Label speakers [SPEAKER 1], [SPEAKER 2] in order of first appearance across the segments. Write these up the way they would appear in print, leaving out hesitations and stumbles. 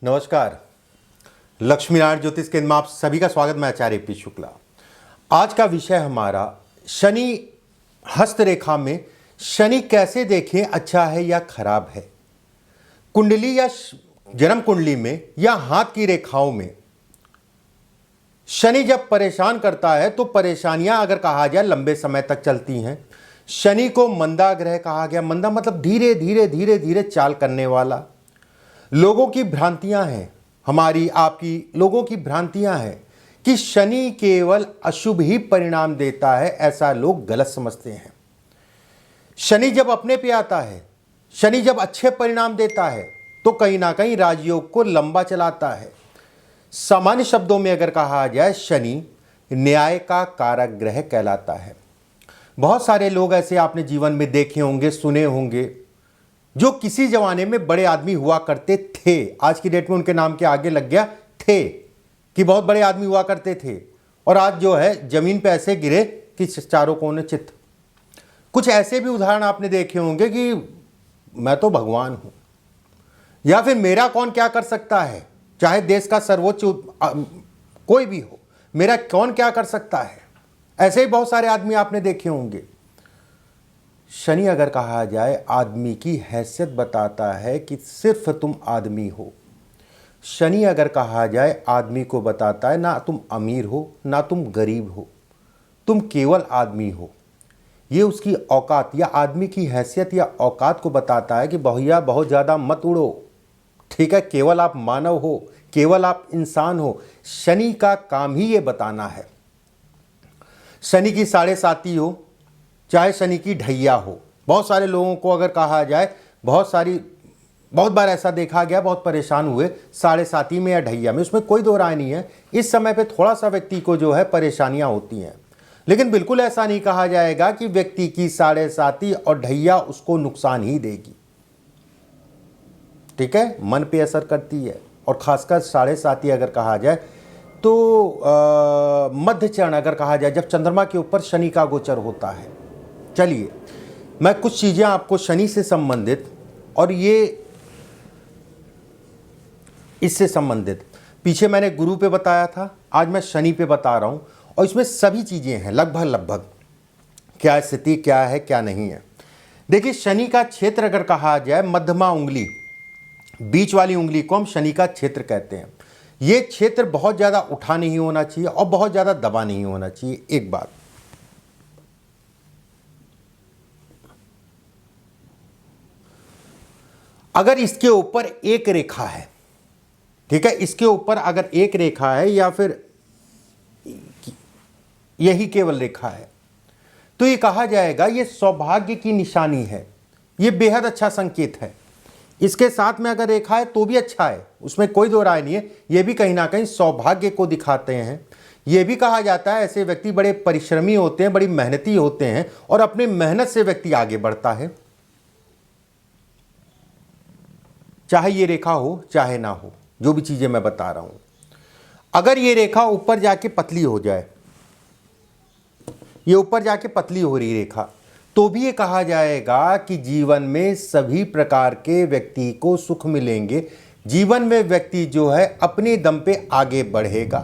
[SPEAKER 1] नमस्कार। लक्ष्मी नारायण ज्योतिष केंद्र में आप सभी का स्वागत। मैं आचार्य पी शुक्ला। आज का विषय हमारा शनि हस्तरेखा में शनि कैसे देखें, अच्छा है या खराब है। कुंडली या जन्म कुंडली में या हाथ की रेखाओं में शनि जब परेशान करता है तो परेशानियां अगर कहा जाए लंबे समय तक चलती हैं। शनि को मंदा ग्रह कहा गया। मंदा मतलब धीरे धीरे धीरे धीरे चाल करने वाला। लोगों की भ्रांतियां हैं, हमारी आपकी लोगों की भ्रांतियां हैं कि शनि केवल अशुभ ही परिणाम देता है, ऐसा लोग गलत समझते हैं। शनि जब अपने पे आता है, शनि जब अच्छे परिणाम देता है तो कहीं ना कहीं राजयोग को लंबा चलाता है। सामान्य शब्दों में अगर कहा जाए शनि न्याय का कारक ग्रह कहलाता है। बहुत सारे लोग ऐसे आपने जीवन में देखे होंगे, सुने होंगे, जो किसी जमाने में बड़े आदमी हुआ करते थे। आज की डेट में उनके नाम के आगे लग गया थे कि बहुत बड़े आदमी हुआ करते थे, और आज जो है जमीन पे ऐसे गिरे कि चारों कोने चित। कुछ ऐसे भी उदाहरण आपने देखे होंगे कि मैं तो भगवान हूं, या फिर मेरा कौन क्या कर सकता है, चाहे देश का सर्वोच्च कोई भी हो, मेरा कौन क्या कर सकता है। ऐसे ही बहुत सारे आदमी आपने देखे होंगे। शनि अगर कहा जाए आदमी की हैसियत बताता है कि सिर्फ तुम आदमी हो। शनि अगर कहा जाए आदमी को बताता है ना तुम अमीर हो ना तुम गरीब हो, तुम केवल आदमी हो। ये उसकी औकात या आदमी की हैसियत या औकात को बताता है कि भैया बहुत ज़्यादा मत उड़ो, ठीक है, केवल आप मानव हो, केवल आप इंसान हो। शनि का काम ही ये बताना है। शनि की साढ़े साती हो चाहे शनि की ढैया हो। बहुत सारे लोगों को अगर कहा जाए बहुत बार ऐसा देखा गया, बहुत परेशान हुए साढ़े साती में या ढैया में, उसमें कोई दो राय नहीं है। इस समय पे थोड़ा सा व्यक्ति को जो है परेशानियां होती हैं, लेकिन बिल्कुल ऐसा नहीं कहा जाएगा कि व्यक्ति की साढ़े साती और ढैया उसको नुकसान ही देगी। ठीक है, मन पे असर करती है, और खासकर साढ़े साती अगर कहा जाए तो मध्य चरण अगर कहा जाए जब चंद्रमा के ऊपर शनि का गोचर होता है। चलिए मैं कुछ चीज़ें आपको शनि से संबंधित और ये इससे संबंधित, पीछे मैंने गुरु पे बताया था, आज मैं शनि पे बता रहा हूं, और इसमें सभी चीज़ें हैं लगभग क्या स्थिति क्या है क्या नहीं है। देखिए शनि का क्षेत्र अगर कहा जाए, मध्यमा उंगली, बीच वाली उंगली को हम शनि का क्षेत्र कहते हैं। ये क्षेत्र बहुत ज़्यादा उठा नहीं होना चाहिए और बहुत ज़्यादा दबा नहीं होना चाहिए। एक बात, अगर इसके ऊपर एक रेखा है, ठीक है, इसके ऊपर अगर एक रेखा है या फिर यही केवल रेखा है, तो ये कहा जाएगा ये सौभाग्य की निशानी है। ये बेहद अच्छा संकेत है। इसके साथ में अगर रेखा है तो भी अच्छा है, उसमें कोई दो राय नहीं है। ये भी कहीं ना कहीं सौभाग्य को दिखाते हैं। ये भी कहा जाता है ऐसे व्यक्ति बड़े परिश्रमी होते हैं, बड़ी मेहनती होते हैं, और अपनी मेहनत से व्यक्ति आगे बढ़ता है। चाहे ये रेखा हो चाहे ना हो, जो भी चीजें मैं बता रहा हूं, अगर ये रेखा ऊपर जाके पतली हो जाए, ये ऊपर जाके पतली हो रही रेखा, तो भी ये कहा जाएगा कि जीवन में सभी प्रकार के व्यक्ति को सुख मिलेंगे। जीवन में व्यक्ति जो है अपने दम पे आगे बढ़ेगा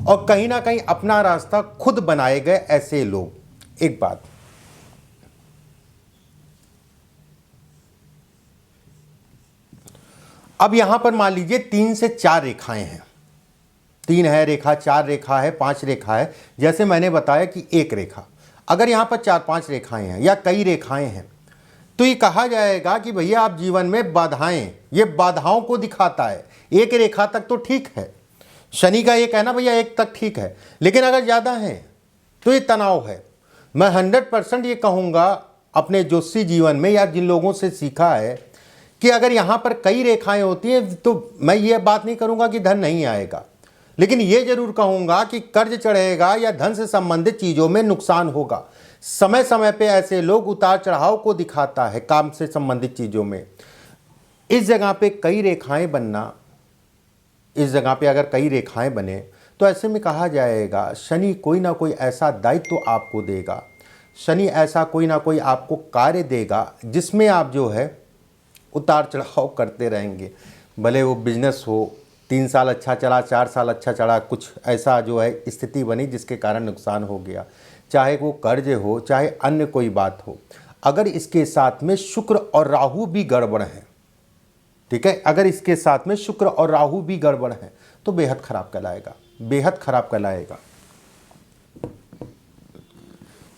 [SPEAKER 1] और कहीं ना कहीं अपना रास्ता खुद बनाए गए ऐसे लोग। एक बात, अब यहां पर मान लीजिए 3 से 4 रेखाएं हैं। 3 है रेखा, 4 रेखा है, 5 रेखा है। जैसे मैंने बताया कि एक रेखा, अगर यहां पर 4-5 रेखाएं हैं या कई रेखाएं हैं, तो ये कहा जाएगा कि भैया आप जीवन में बाधाएं, ये बाधाओं को दिखाता है। एक रेखा तक तो ठीक है, शनि का ये कहना भैया एक तक ठीक है, लेकिन अगर ज़्यादा है तो ये तनाव है। मैं 100% ये कहूँगा अपने ज्योतिषी जीवन में या जिन लोगों से सीखा है कि अगर यहाँ पर कई रेखाएं होती हैं तो मैं ये बात नहीं करूँगा कि धन नहीं आएगा, लेकिन ये जरूर कहूँगा कि कर्ज चढ़ेगा या धन से संबंधित चीज़ों में नुकसान होगा। समय समय पे ऐसे लोग उतार चढ़ाव को दिखाता है काम से संबंधित चीज़ों में। इस जगह पे कई रेखाएं बनना, इस जगह पे अगर कई रेखाएं बने तो ऐसे में कहा जाएगा शनि कोई ना कोई ऐसा दायित्व तो आपको देगा, शनि ऐसा कोई ना कोई आपको कार्य देगा जिसमें आप जो है उतार चढ़ाव करते रहेंगे। भले वो बिजनेस हो, 3 साल अच्छा चला, 4 साल अच्छा चला, कुछ ऐसा जो है स्थिति बनी जिसके कारण नुकसान हो गया, चाहे वो कर्ज हो, चाहे अन्य कोई बात हो, अगर इसके साथ में शुक्र और राहु भी गड़बड़ हैं, ठीक है, अगर इसके साथ में शुक्र और राहु भी गड़बड़ हैं तो बेहद खराब कहलाएगा, बेहद खराब कहलाएगा।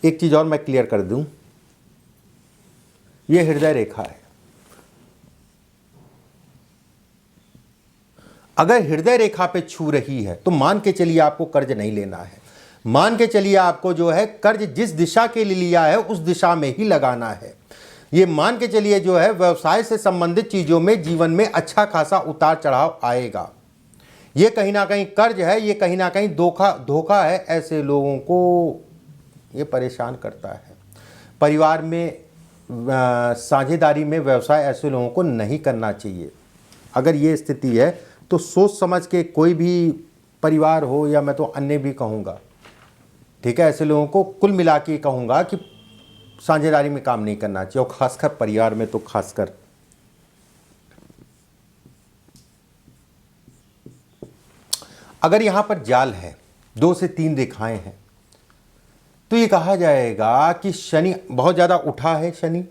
[SPEAKER 1] एक चीज और मैं क्लियर कर दूं, ये हृदय रेखा है। अगर हृदय रेखा पे छू रही है तो मान के चलिए आपको कर्ज नहीं लेना है, मान के चलिए आपको जो है कर्ज जिस दिशा के लिए लिया है उस दिशा में ही लगाना है। ये मान के चलिए जो है व्यवसाय से संबंधित चीजों में जीवन में अच्छा खासा उतार चढ़ाव आएगा। ये कहीं ना कहीं कर्ज है, ये कहीं ना कहीं धोखा है, ऐसे लोगों को ये परेशान करता है। परिवार में साझेदारी में व्यवसाय ऐसे लोगों को नहीं करना चाहिए। अगर ये स्थिति है तो सोच समझ के कोई भी परिवार हो, या मैं तो अन्य भी कहूँगा, ठीक है, ऐसे लोगों को कुल मिला के कहूँगा कि साझेदारी में काम नहीं करना चाहिए, और खासकर परिवार में तो खासकर। अगर यहाँ पर जाल है, 2 से 3 रेखाएं हैं, तो ये कहा जाएगा कि शनि बहुत ज़्यादा उठा है। शनि,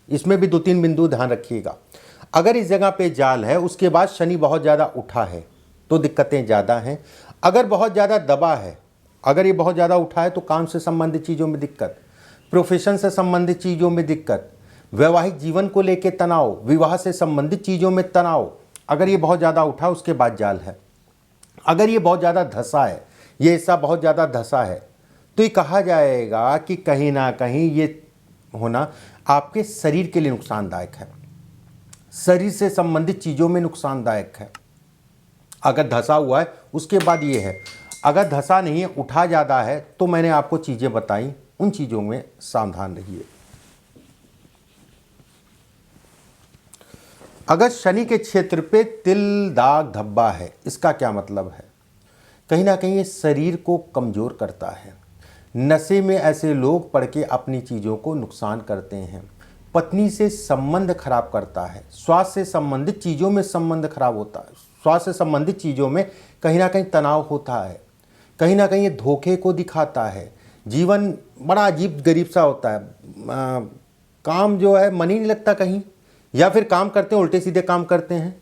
[SPEAKER 1] इसमें भी 2-3 बिंदु ध्यान रखिएगा। अगर इस जगह पे जाल है, उसके बाद शनि बहुत ज़्यादा उठा है तो दिक्कतें ज़्यादा हैं। अगर बहुत ज़्यादा दबा है, अगर ये बहुत ज़्यादा उठा है तो काम से संबंधित चीज़ों में दिक्कत, प्रोफेशन से संबंधित चीज़ों में दिक्कत, वैवाहिक जीवन को लेकर तनाव, विवाह से संबंधित चीज़ों में तनाव। अगर ये बहुत ज़्यादा उठा, उसके बाद जाल है। अगर ये बहुत ज़्यादा धंसा है, ये हिस्सा बहुत ज़्यादा धंसा है, तो ये कहा जाएगा कि कहीं ना कहीं ये होना आपके शरीर के लिए नुकसानदायक है, शरीर से संबंधित चीज़ों में नुकसानदायक है। अगर धंसा हुआ है उसके बाद ये है, अगर धंसा नहीं है, उठा ज़्यादा है, तो मैंने आपको चीज़ें बताई, उन चीज़ों में सावधान रहिए। अगर शनि के क्षेत्र पे तिल, दाग, धब्बा है, इसका क्या मतलब है? कहीं ना कहीं ये शरीर को कमज़ोर करता है। नशे में ऐसे लोग पड़ के अपनी चीज़ों को नुकसान करते हैं। पत्नी से संबंध खराब करता है, स्वास्थ्य से संबंधित चीज़ों में संबंध खराब होता है, स्वास्थ्य से संबंधित चीज़ों में कहीं ना कहीं तनाव होता है, कहीं ना कहीं ये धोखे को दिखाता है। जीवन बड़ा अजीब गरीब सा होता है, काम जो है मन ही नहीं लगता कहीं, या फिर काम करते हैं उल्टे सीधे काम करते हैं।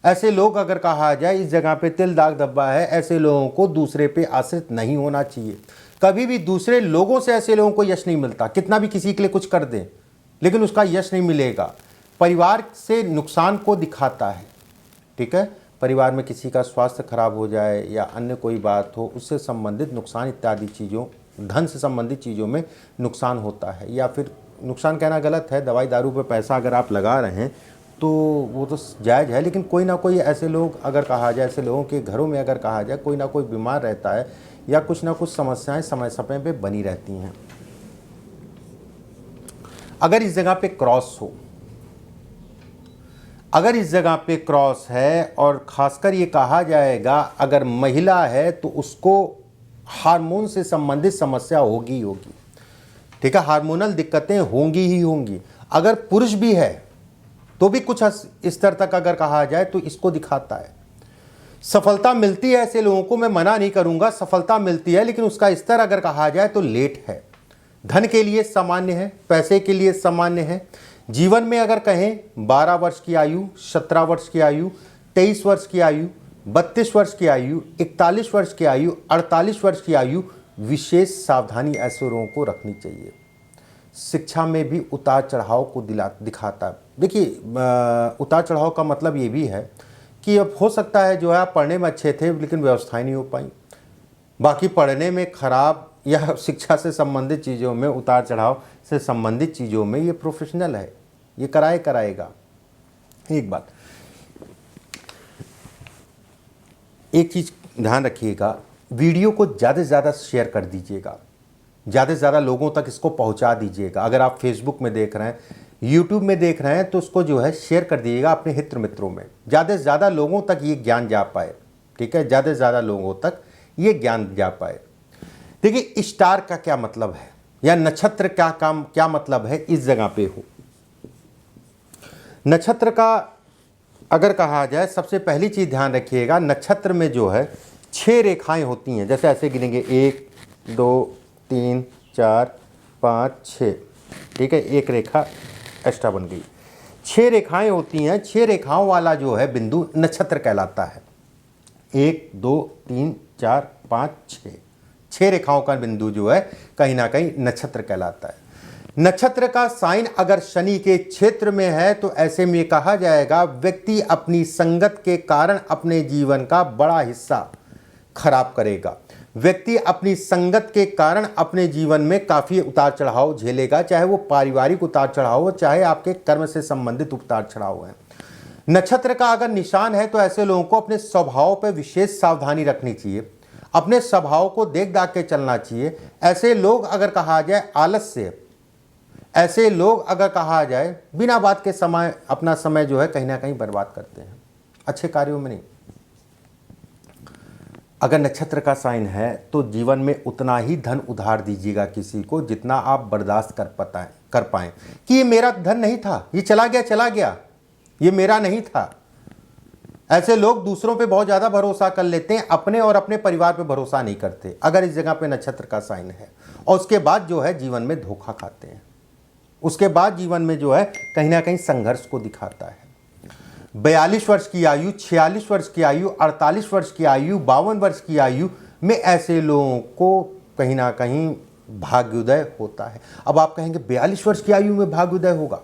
[SPEAKER 1] ऐसे लोग अगर कहा जाए, इस जगह पे तिल, दाग, धब्बा है, ऐसे लोगों को दूसरे पे आश्रित नहीं होना चाहिए। कभी भी दूसरे लोगों से ऐसे लोगों को यश नहीं मिलता, कितना भी किसी के लिए कुछ कर दें लेकिन उसका यश नहीं मिलेगा। परिवार से नुकसान को दिखाता है, ठीक है, परिवार में किसी का स्वास्थ्य खराब हो जाए या अन्य कोई बात हो, उससे संबंधित नुकसान इत्यादि चीज़ों, धन से संबंधित चीज़ों में नुकसान होता है। या फिर नुकसान कहना गलत है, दवाई दारू पे पैसा अगर आप लगा रहे हैं तो वो तो जायज़ है, लेकिन कोई ना कोई ऐसे लोग अगर कहा जाए, ऐसे लोगों के घरों में अगर कहा जाए कोई ना कोई बीमार रहता है या कुछ ना कुछ समस्याएं समय समय पे बनी रहती हैं। अगर इस जगह पे क्रॉस हो, अगर इस जगह पे क्रॉस है, और ख़ासकर ये कहा जाएगा अगर महिला है तो उसको हार्मोन से संबंधित समस्या होगी ही होगी, ठीक है, हार्मोनल दिक्कतें होंगी ही होंगी। अगर पुरुष भी है तो भी कुछ स्तर तक अगर कहा जाए तो इसको दिखाता है। सफलता मिलती है ऐसे लोगों को, मैं मना नहीं करूंगा, सफलता मिलती है, लेकिन उसका स्तर अगर कहा जाए तो लेट है। धन के लिए सामान्य है, पैसे के लिए सामान्य है। जीवन में अगर कहें 12 वर्ष की आयु, 17 वर्ष की आयु, 23 वर्ष की आयु, 32 वर्ष की आयु, 41 वर्ष की आयु, 48 वर्ष की आयु, विशेष सावधानी ऐसे लोगों को रखनी चाहिए। शिक्षा में भी उतार चढ़ाव को दिखाता है। देखिए, उतार चढ़ाव का मतलब ये भी है कि अब हो सकता है जो है आप पढ़ने में अच्छे थे लेकिन व्यवस्थाएं नहीं हो पाई, बाकी पढ़ने में खराब या शिक्षा से संबंधित चीज़ों में, उतार चढ़ाव से संबंधित चीज़ों में ये प्रोफेशनल है, ये कराएगा। एक बात, एक चीज़ ध्यान रखिएगा, वीडियो को ज़्यादा से ज़्यादा शेयर कर दीजिएगा, ज़्यादा से ज़्यादा लोगों तक इसको पहुंचा दीजिएगा। अगर आप फेसबुक में देख रहे हैं, यूट्यूब में देख रहे हैं, तो उसको जो है शेयर कर दीजिएगा अपने हित मित्रों में, ज़्यादा से ज़्यादा लोगों तक ये ज्ञान जा पाए, ठीक है, ज़्यादा से ज़्यादा लोगों तक ये ज्ञान जा पाए। देखिए, स्टार का क्या मतलब है या नक्षत्र क्या मतलब है इस जगह पे हो। नक्षत्र का अगर कहा जाए, सबसे पहली चीज़ ध्यान रखिएगा, नक्षत्र में जो है 6 रेखाएं होती हैं। जैसे ऐसे गिनेंगे 1 2 3 4 5 6, ठीक है, एक रेखा एक्स्ट्रा बन गई। 6 रेखाएं होती हैं। 6 रेखाओं वाला जो है बिंदु नक्षत्र कहलाता है। 1 2 3 4 5 6, 6 रेखाओं का बिंदु जो है कहीं ना कहीं नक्षत्र कहलाता है। नक्षत्र का साइन अगर शनि के क्षेत्र में है तो ऐसे में कहा जाएगा व्यक्ति अपनी संगत के कारण अपने जीवन का बड़ा हिस्सा खराब करेगा। व्यक्ति अपनी संगत के कारण अपने जीवन में काफ़ी उतार चढ़ाव झेलेगा, चाहे वो पारिवारिक उतार चढ़ाव हो, चाहे आपके कर्म से संबंधित उतार चढ़ाव है। नक्षत्र का अगर निशान है तो ऐसे लोगों को अपने स्वभाव पर विशेष सावधानी रखनी चाहिए, अपने स्वभाव को देख दाख के चलना चाहिए। ऐसे लोग अगर कहा जाए आलस्य, ऐसे लोग अगर कहा जाए बिना बात के समय अपना समय जो है कहीं ना कहीं बर्बाद करते हैं, अच्छे कार्यों में नहीं। अगर नक्षत्र का साइन है तो जीवन में उतना ही धन उधार दीजिएगा किसी को जितना आप बर्दाश्त कर पाएं कि ये मेरा धन नहीं था, ये चला गया, ये मेरा नहीं था। ऐसे लोग दूसरों पे बहुत ज़्यादा भरोसा कर लेते हैं, अपने और अपने परिवार पे भरोसा नहीं करते अगर इस जगह पे नक्षत्र का साइन है, और उसके बाद जो है जीवन में धोखा खाते हैं। उसके बाद जीवन में जो है कहीं ना कहीं संघर्ष को दिखाता है। 42 वर्ष की आयु, 46 वर्ष की आयु, 48 वर्ष की आयु, 52 वर्ष की आयु में ऐसे लोगों को कहीं ना कहीं भाग्योदय होता है। अब आप कहेंगे 42 वर्ष की आयु में भाग्योदय होगा,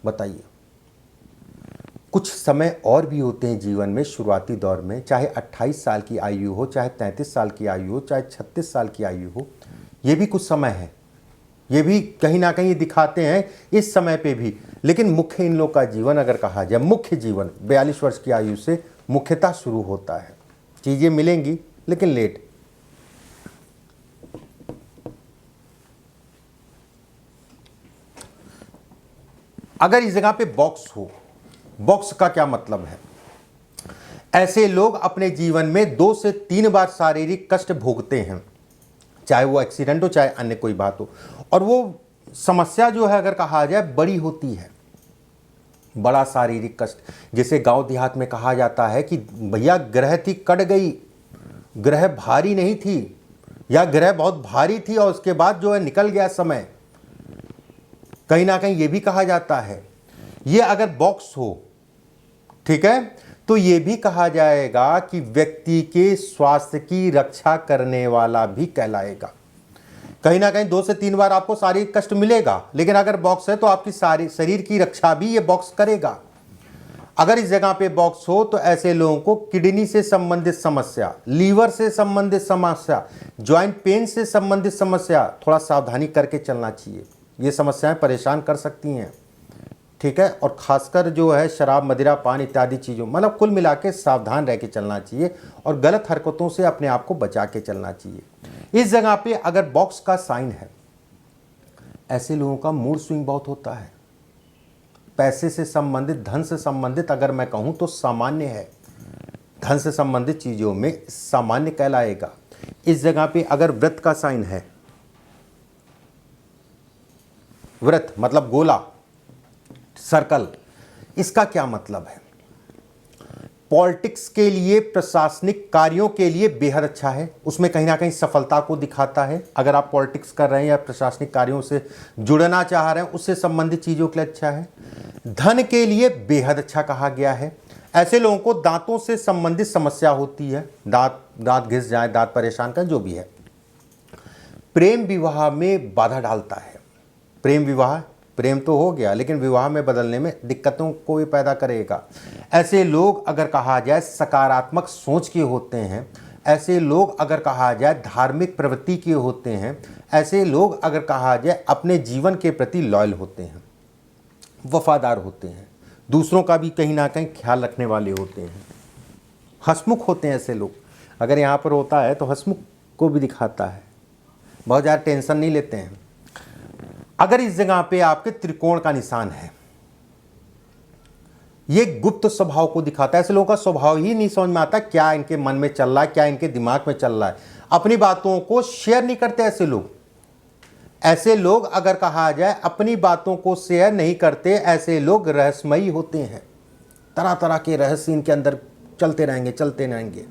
[SPEAKER 1] बताइए। कुछ समय और भी होते हैं जीवन में, शुरुआती दौर में, चाहे 28 साल की आयु हो, चाहे 33 साल की आयु हो, चाहे 36 साल की आयु हो, ये भी कुछ समय है, ये भी कहीं ना कहीं दिखाते हैं इस समय पे भी। लेकिन मुख्य इन लोग का जीवन अगर कहा जाए, मुख्य जीवन 42 वर्ष की आयु से मुख्यतः शुरू होता है। चीज़ें मिलेंगी लेकिन लेट। अगर इस जगह पे बॉक्स हो, बॉक्स का क्या मतलब है? ऐसे लोग अपने जीवन में 2 से 3 बार शारीरिक कष्ट भोगते हैं, चाहे वो एक्सीडेंट हो, चाहे अन्य कोई बात हो, और वो समस्या जो है अगर कहा जाए बड़ी होती है, बड़ा शारीरिक कष्ट। जैसे गांव देहात में कहा जाता है कि भैया ग्रह थी कट गई, ग्रह भारी नहीं थी, या ग्रह बहुत भारी थी और उसके बाद जो है निकल गया समय, कहीं ना कहीं ये भी कहा जाता है। ये अगर बॉक्स हो, ठीक है, तो ये भी कहा जाएगा कि व्यक्ति के स्वास्थ्य की रक्षा करने वाला भी कहलाएगा। कहीं ना कहीं 2 से 3 बार आपको शारीरिक कष्ट मिलेगा, लेकिन अगर बॉक्स है तो आपकी सारी शरीर की रक्षा भी ये बॉक्स करेगा। अगर इस जगह पे बॉक्स हो तो ऐसे लोगों को किडनी से संबंधित समस्या, लीवर से संबंधित समस्या, जॉइंट पेन से संबंधित समस्या, थोड़ा सावधानी करके चलना चाहिए। ये समस्याएं परेशान कर सकती हैं, ठीक है, और खासकर जो है शराब, मदिरा, पान इत्यादि चीज़ों, मतलब कुल मिला के सावधान रह के चलना चाहिए और गलत हरकतों से अपने आप को बचा के चलना चाहिए। इस जगह पे अगर बॉक्स का साइन है, ऐसे लोगों का मूड स्विंग बहुत होता है। पैसे से संबंधित, धन से संबंधित अगर मैं कहूँ तो सामान्य है, धन से संबंधित चीज़ों में सामान्य कहलाएगा। इस जगह पे अगर व्रत का साइन है, व्रत मतलब गोला, सर्कल, इसका क्या मतलब है? पॉलिटिक्स के लिए, प्रशासनिक कार्यों के लिए बेहद अच्छा है, उसमें कहीं ना कहीं सफलता को दिखाता है। अगर आप पॉलिटिक्स कर रहे हैं या प्रशासनिक कार्यों से जुड़ना चाह रहे हैं, उससे संबंधित चीज़ों के लिए अच्छा है। धन के लिए बेहद अच्छा कहा गया है। ऐसे लोगों को दांतों से संबंधित समस्या होती है, दांत घिस जाए, दांत परेशान कर, जो भी है। प्रेम विवाह में बाधा डालता है। प्रेम विवाह, प्रेम तो हो गया लेकिन विवाह में बदलने में दिक्कतों को ये पैदा करेगा। ऐसे लोग अगर कहा जाए सकारात्मक सोच के होते हैं, ऐसे लोग अगर कहा जाए धार्मिक प्रवृत्ति के होते हैं, ऐसे लोग अगर कहा जाए अपने जीवन के प्रति लॉयल होते हैं, वफादार होते हैं, दूसरों का भी कहीं ना कहीं ख्याल रखने वाले होते हैं, हंसमुख होते हैं। ऐसे लोग अगर यहाँ पर होता है तो हंसमुख को भी दिखाता है, बहुत ज़्यादा टेंशन नहीं लेते हैं। अगर इस जगह पे आपके त्रिकोण का निशान है, ये गुप्त स्वभाव को दिखाता है। ऐसे लोगों का स्वभाव ही नहीं समझ में आता क्या इनके मन में चल रहा है, क्या इनके दिमाग में चल रहा है। अपनी बातों को शेयर नहीं करते ऐसे लोग अगर कहा जाए अपनी बातों को शेयर नहीं करते, ऐसे लोग रहस्यमयी होते हैं। तरह तरह के रहस्य इनके अंदर चलते रहेंगे।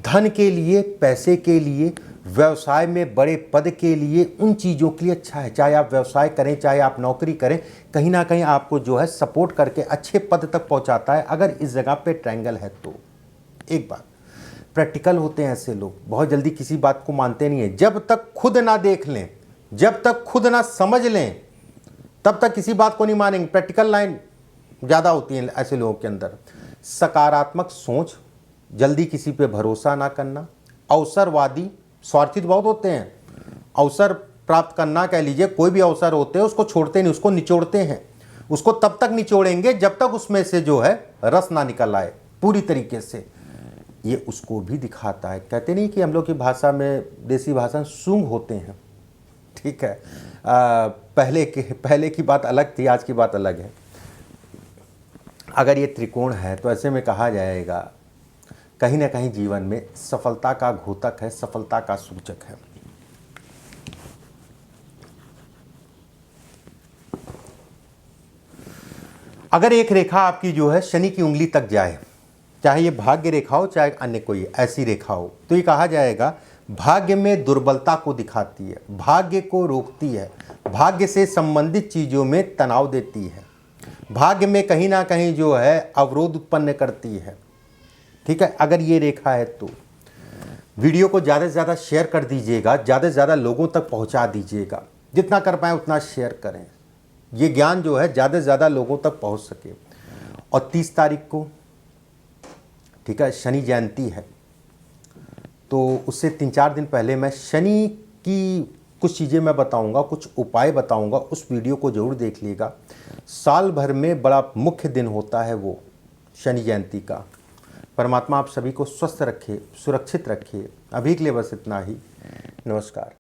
[SPEAKER 1] धन के लिए, पैसे के लिए, व्यवसाय में बड़े पद के लिए, उन चीज़ों के लिए अच्छा है। चाहे आप व्यवसाय करें, चाहे आप नौकरी करें, कहीं ना कहीं आपको जो है सपोर्ट करके अच्छे पद तक पहुंचाता है अगर इस जगह पे ट्रायंगल है तो। एक बात, प्रैक्टिकल होते हैं ऐसे लोग, बहुत जल्दी किसी बात को मानते नहीं है। जब तक खुद ना देख लें, जब तक खुद ना समझ लें, तब तक किसी बात को नहीं मानेंगे। प्रैक्टिकल लाइन ज़्यादा होती है ऐसे लोगों के अंदर। सकारात्मक सोच, जल्दी किसी पे भरोसा ना करना, अवसरवादी, स्वार्थी बहुत होते हैं। अवसर प्राप्त करना कह लीजिए, कोई भी अवसर होते हैं उसको छोड़ते नहीं, उसको निचोड़ते हैं। उसको तब तक निचोड़ेंगे जब तक उसमें से जो है रस ना निकल आए पूरी तरीके से। ये उसको भी दिखाता है। कहते नहीं कि हम लोग की भाषा में, देसी भाषा में सूंघ होते हैं, ठीक है। पहले की बात अलग थी, आज की बात अलग है। अगर ये त्रिकोण है तो ऐसे में कहा जाएगा कहीं ना कहीं जीवन में सफलता का घोतक है, सफलता का सूचक है। अगर एक रेखा आपकी जो है शनि की उंगली तक जाए, चाहे ये भाग्य रेखा हो चाहे अन्य कोई ऐसी रेखा हो, तो ये कहा जाएगा भाग्य में दुर्बलता को दिखाती है, भाग्य को रोकती है, भाग्य से संबंधित चीज़ों में तनाव देती है, भाग्य में कहीं ना कहीं जो है अवरोध उत्पन्न करती है, ठीक है। अगर ये रेखा है तो वीडियो को ज़्यादा से ज़्यादा शेयर कर दीजिएगा, ज़्यादा से ज़्यादा लोगों तक पहुंचा दीजिएगा, जितना कर पाएँ उतना शेयर करें, ये ज्ञान जो है ज़्यादा से ज़्यादा लोगों तक पहुंच सके। और 30 तारीख को, ठीक है, शनि जयंती है, तो उससे 3-4 दिन पहले मैं शनि की कुछ चीज़ें मैं बताऊंगा, कुछ उपाय बताऊंगा, उस वीडियो को ज़रूर देख लीजिएगा। साल भर में बड़ा मुख्य दिन होता है वो शनि जयंती का। परमात्मा आप सभी को स्वस्थ रखे, सुरक्षित रखे। अभी के लिए बस इतना ही। नमस्कार।